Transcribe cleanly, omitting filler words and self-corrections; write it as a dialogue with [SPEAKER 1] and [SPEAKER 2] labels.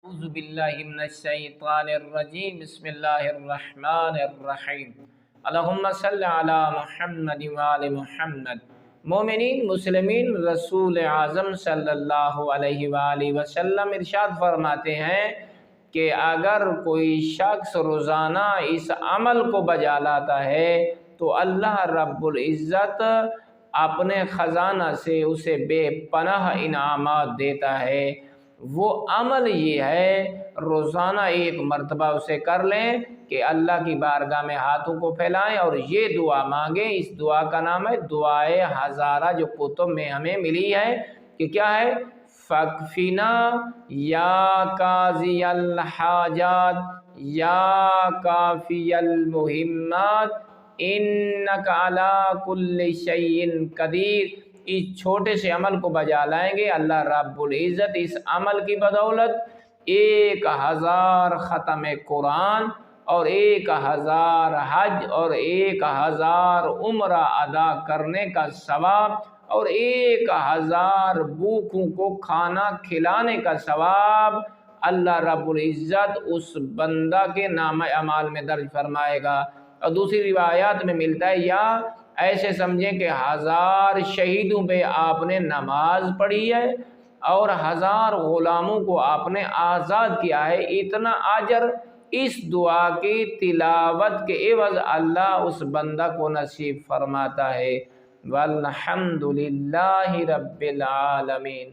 [SPEAKER 1] اعوذ باللہ من الشیطان الرجیم بسم اللہ الرحمن الرحیم اللہم صلی علی محمد وآل محمد۔ مومنین مسلمین رسول اعظم صلی اللہ علیہ وآلہ وسلم ارشاد فرماتے ہیں کہ اگر کوئی شخص روزانہ اس عمل کو بجا لاتا ہے تو اللہ رب العزت اپنے خزانہ سے اسے بے پناہ انعامات دیتا ہے۔ وہ عمل یہ ہے روزانہ ایک مرتبہ اسے کر لیں کہ اللہ کی بارگاہ میں ہاتھوں کو پھیلائیں اور یہ دعا مانگیں۔ اس دعا کا نام ہے دعائے ہزارہ، جو کتب میں ہمیں ملی ہے کہ کیا ہے؟ فَاکْفِنَا یا قاضی الحاجات یا کافی المہمات انک علی کل شیء قدیر۔ اس چھوٹے سے عمل کو بجا لائیں گے، اللہ رب العزت اس عمل کی بدولت 1000 ختم قرآن اور 1000 حج اور 1000 عمرہ ادا کرنے کا ثواب اور 1000 بھوکوں کو کھانا کھلانے کا ثواب اللہ رب العزت اس بندہ کے نامہ اعمال میں درج فرمائے گا۔ اور دوسری روایات میں ملتا ہے، یا ایسے سمجھیں کہ 1000 شہیدوں پہ آپ نے نماز پڑھی ہے اور 1000 غلاموں کو آپ نے آزاد کیا ہے، اتنا اجر اس دعا کی تلاوت کے عوض اللہ اس بندہ کو نصیب فرماتا ہے۔ والحمد للہ رب العالمین۔